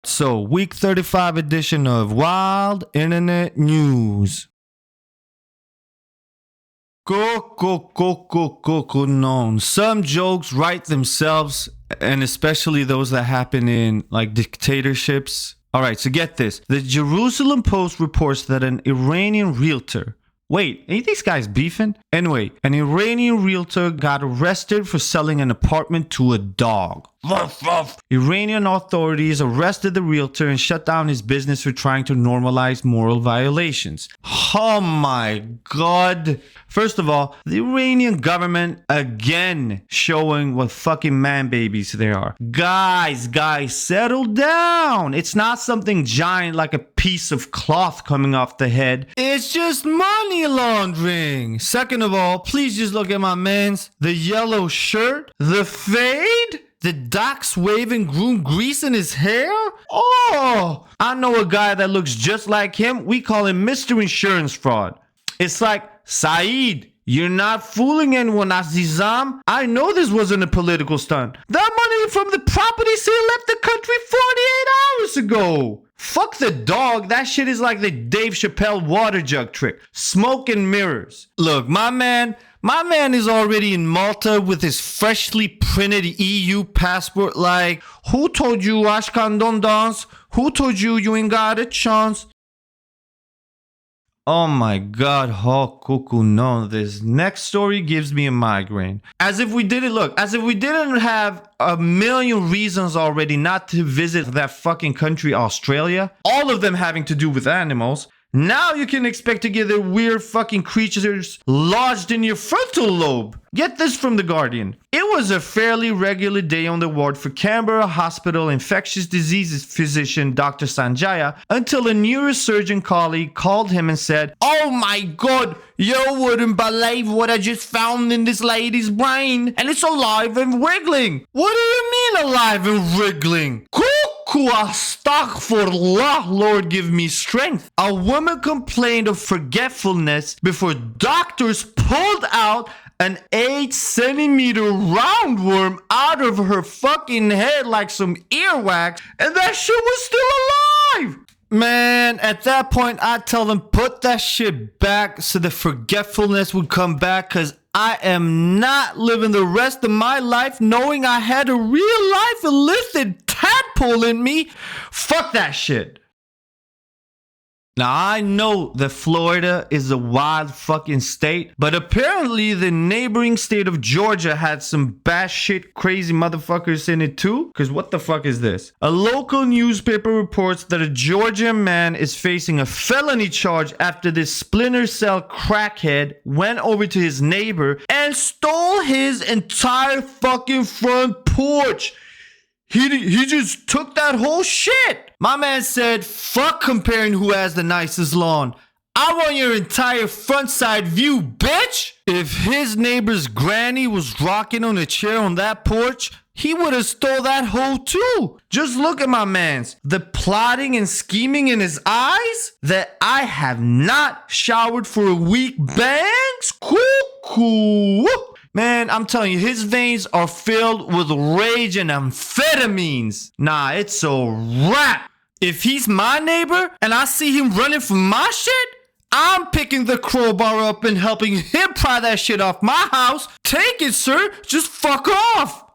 So, week 35 edition of Wild Internet News. No. Some jokes write themselves, and especially those that happen in like dictatorships. All right, so get this. The Jerusalem Post reports that an Iranian realtor... Wait, ain't these guys beefing? Anyway, an Iranian realtor got arrested for selling an apartment to a dog. Ruff, ruff. Iranian authorities arrested the realtor and shut down his business for trying to normalize moral violations. Oh my God. First of all, the Iranian government again showing what fucking man babies they are. Guys, settle down. It's not something giant like a piece of cloth coming off the head. It's just money laundering. Second of all, please just look at my man's. The yellow shirt, the fade, the Doc's waving groom grease in his hair? Oh, I know a guy that looks just like him. We call him Mr. Insurance Fraud. It's like, Saeed, you're not fooling anyone, Azizam. I know this wasn't a political stunt. That money from the property sale left the country 48 hours ago. Fuck the dog. That shit is like the Dave Chappelle water jug trick. Smoke and mirrors. Look, my man is already in Malta with his freshly printed EU passport. Like, who told you Ashkan don't dance? Who told you ain't got a chance? Oh my God, no. This next story gives me a migraine. As if we didn't have a million reasons already not to visit that fucking country, Australia. All of them having to do with animals. Now you can expect to get their weird fucking creatures lodged in your frontal lobe. Get this from The Guardian. It was a fairly regular day on the ward for Canberra Hospital infectious diseases physician Dr. Sanjaya until a neurosurgeon colleague called him and said, "Oh my God, you wouldn't believe what I just found in this lady's brain, and it's alive and wriggling." What do you mean alive and wriggling? Astaghfirullah, Lord give me strength. A woman complained of forgetfulness before doctors pulled out an 8-centimeter roundworm out of her fucking head like some earwax, and that shit was still alive. Man, at that point, I'd tell them put that shit back so the forgetfulness would come back, because I am not living the rest of my life knowing I had a real life illicit tadpole in me. Fuck that shit. Now, I know that Florida is a wild fucking state, but apparently the neighboring state of Georgia had some batshit crazy motherfuckers in it too. Because what the fuck is this? A local newspaper reports that a Georgian man is facing a felony charge after this splinter cell crackhead went over to his neighbor and stole his entire fucking front porch. He just took that whole shit. My man said, fuck comparing who has the nicest lawn. I want your entire front side view, bitch. If his neighbor's granny was rocking on a chair on that porch, he would have stole that hoe too. Just look at my man's. The plotting and scheming in his eyes that I have not showered for a week. Bangs? Cool. Man, I'm telling you, his veins are filled with rage and amphetamines. Nah, it's a wrap. If he's my neighbor and I see him running from my shit, I'm picking the crowbar up and helping him pry that shit off my house. Take it, sir. Just fuck off.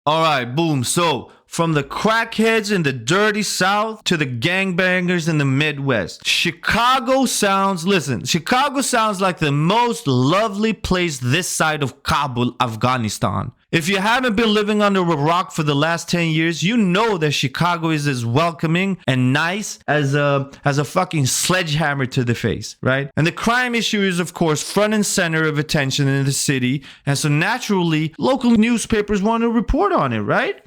All right, boom. So, from the crackheads in the dirty South to the gangbangers in the Midwest, Chicago sounds like the most lovely place this side of Kabul, Afghanistan. If you haven't been living under a rock for the last 10 years, you know that Chicago is as welcoming and nice as a fucking sledgehammer to the face, right? And the crime issue is, of course, front and center of attention in the city. And so naturally, local newspapers want to report on it, right?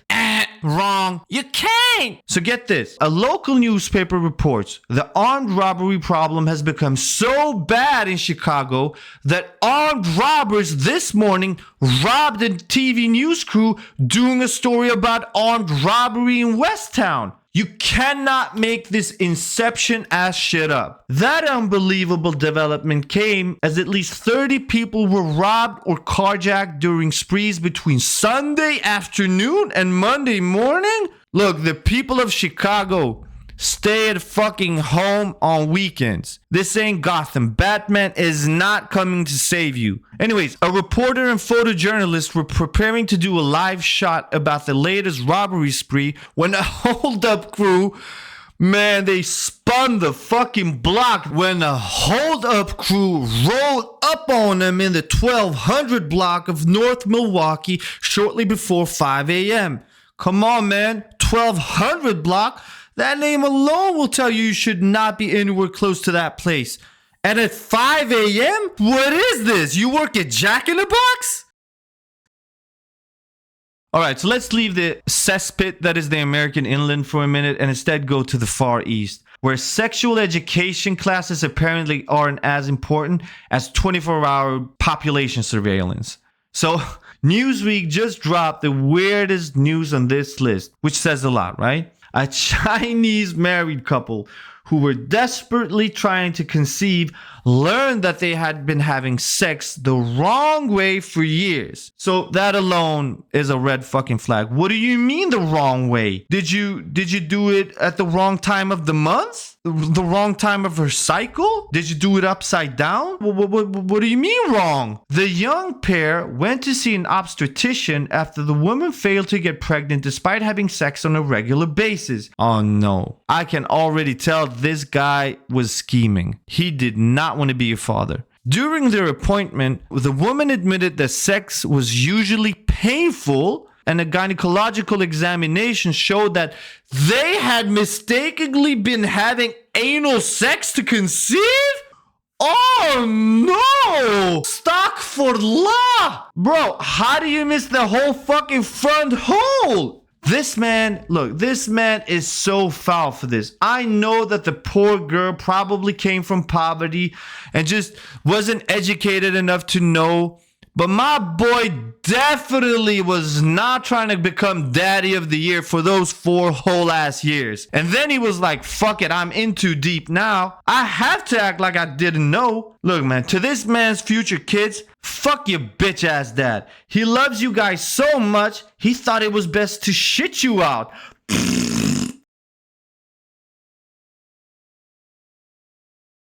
Wrong. You can't. So get this. A local newspaper reports the armed robbery problem has become so bad in Chicago that armed robbers this morning robbed a TV news crew doing a story about armed robbery in West Town. You cannot make this Inception ass shit up. That unbelievable development came as at least 30 people were robbed or carjacked during sprees between Sunday afternoon and Monday morning. Look, the people of Chicago, stay at fucking home on weekends. This ain't Gotham. Batman is not coming to save you. Anyways, a reporter and photojournalist were preparing to do a live shot about the latest robbery spree when a hold-up crew, man, they spun the fucking block when the hold-up crew rolled up on them in the 1200 block of North Milwaukee shortly before 5 a.m. Come on, man. 1200 block? That name alone will tell you should not be anywhere close to that place. And at 5 a.m.? What is this? You work at Jack in the Box? Alright, so let's leave the cesspit that is the American inland for a minute and instead go to the Far East, where sexual education classes apparently aren't as important as 24-hour population surveillance. So, Newsweek just dropped the weirdest news on this list, which says a lot, right? A Chinese married couple who were desperately trying to conceive learned that they had been having sex the wrong way for years. So that alone is a red fucking flag. What do you mean the wrong way? Did you do it at the wrong time of the month? The wrong time of her cycle? Did you do it upside down? What do you mean wrong? The young pair went to see an obstetrician after the woman failed to get pregnant despite having sex on a regular basis. Oh no. I can already tell this guy was scheming. He did not want to be a father. During their appointment, the woman admitted that sex was usually painful, and a gynecological examination showed that they had mistakenly been having anal sex to conceive? Oh no! Stock for law! Bro, how do you miss the whole fucking front hole? This man is so foul for this. I know that the poor girl probably came from poverty and just wasn't educated enough to know. But my boy definitely was not trying to become daddy of the year for those 4 whole ass years. And then he was like, fuck it, I'm in too deep now. I have to act like I didn't know. Look, man, to this man's future kids, fuck your bitch ass dad. He loves you guys so much, he thought it was best to shit you out.